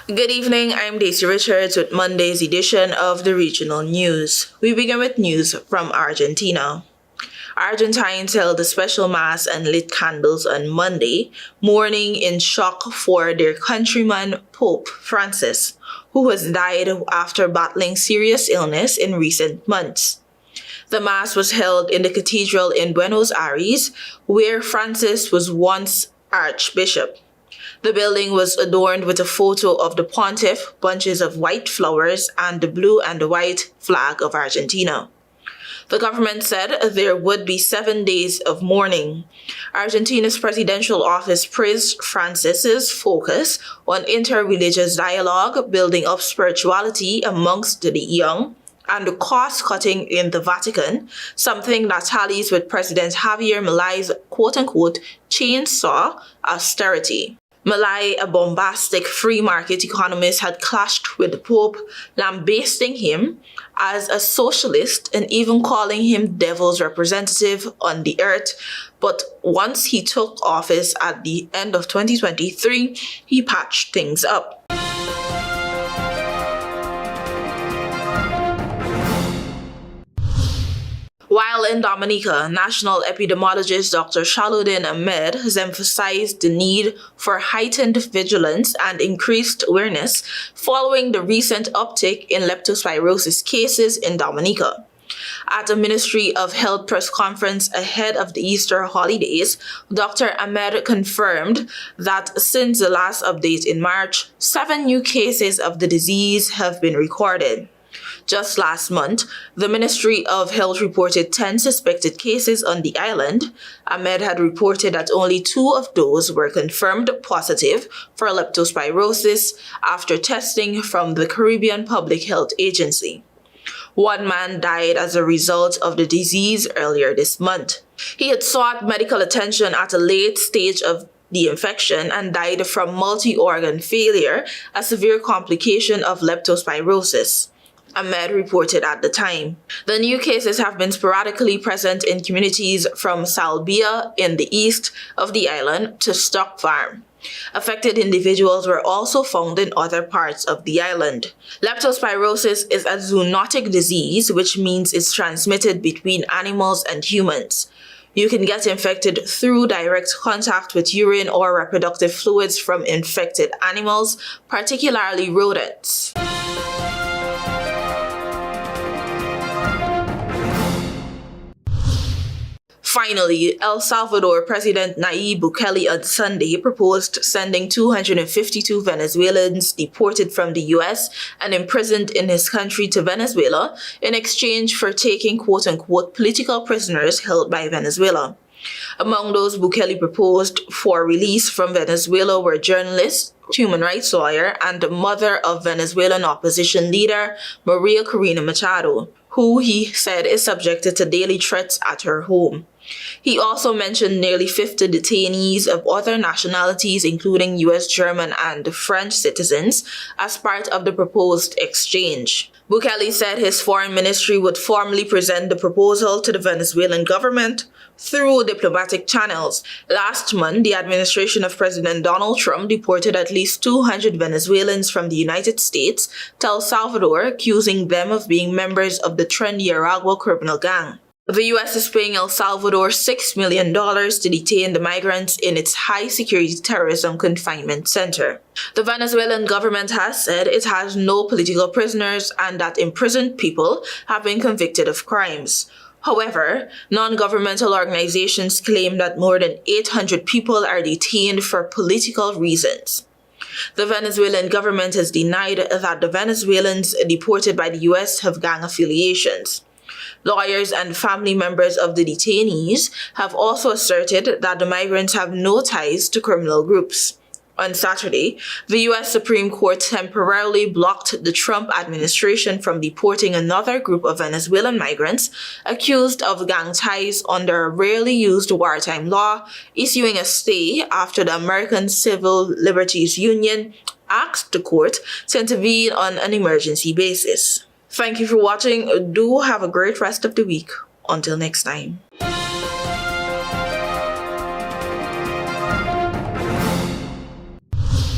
Good evening, I'm Dacia Richards with Monday's edition of the Regional News. We begin with news from Argentina. Argentines held a special mass and lit candles on Monday, mourning in shock for their countryman Pope Francis, who has died after battling serious illness in recent months. The mass was held in the cathedral in Buenos Aires, where Francis was once Archbishop. The building was adorned with a photo of the pontiff, bunches of white flowers, and the blue and the white flag of Argentina. The government said there would be 7 days of mourning. Argentina's presidential office praised Francis's focus on interreligious dialogue, building up spirituality amongst the young, and cost-cutting in the Vatican, something that tallies with President Javier Milei's quote-unquote chainsaw austerity. Milei, a bombastic free market economist, had clashed with the Pope, lambasting him as a socialist and even calling him devil's representative on the earth. But once he took office at the end of 2023, he patched things up. While in Dominica, national epidemiologist Dr. Shaludin Ahmed has emphasized the need for heightened vigilance and increased awareness following the recent uptick in leptospirosis cases in Dominica. At a Ministry of Health press conference ahead of the Easter holidays, Dr. Ahmed confirmed that since the last update in March, 7 new cases of the disease have been recorded. Just last month, the Ministry of Health reported 10 suspected cases on the island. Ahmed had reported that only 2 of those were confirmed positive for leptospirosis after testing from the Caribbean Public Health Agency. 1 man died as a result of the disease earlier this month. He had sought medical attention at a late stage of the infection and died from multi-organ failure, a severe complication of leptospirosis, Ahmed reported at the time. The new cases have been sporadically present in communities from Salvador in the east of the island to Stock Farm. Affected individuals were also found in other parts of the island. Leptospirosis is a zoonotic disease, which means it's transmitted between animals and humans. You can get infected through direct contact with urine or reproductive fluids from infected animals, particularly rodents. Finally, El Salvador President Nayib Bukele on Sunday proposed sending 252 Venezuelans deported from the U.S. and imprisoned in his country to Venezuela in exchange for taking quote-unquote political prisoners held by Venezuela. Among those Bukele proposed for release from Venezuela were journalist, human rights lawyer, and the mother of Venezuelan opposition leader Maria Corina Machado, who he said is subjected to daily threats at her home. He also mentioned nearly 50 detainees of other nationalities, including U.S., German, and French citizens, as part of the proposed exchange. Bukele said his foreign ministry would formally present the proposal to the Venezuelan government through diplomatic channels. Last month, the administration of President Donald Trump deported at least 200 Venezuelans from the United States to El Salvador, accusing them of being members of the trendy Aragua criminal gang. The U.S. is paying El Salvador $6 million to detain the migrants in its high-security terrorism confinement center. The Venezuelan government has said it has no political prisoners and that imprisoned people have been convicted of crimes. However, non-governmental organizations claim that more than 800 people are detained for political reasons. The Venezuelan government has denied that the Venezuelans deported by the U.S. have gang affiliations. Lawyers and family members of the detainees have also asserted that the migrants have no ties to criminal groups. On Saturday, the U.S. Supreme Court temporarily blocked the Trump administration from deporting another group of Venezuelan migrants accused of gang ties under a rarely used wartime law, issuing a stay after the American Civil Liberties Union asked the court to intervene on an emergency basis. Thank you for watching. Do have a great rest of the week. Until next time.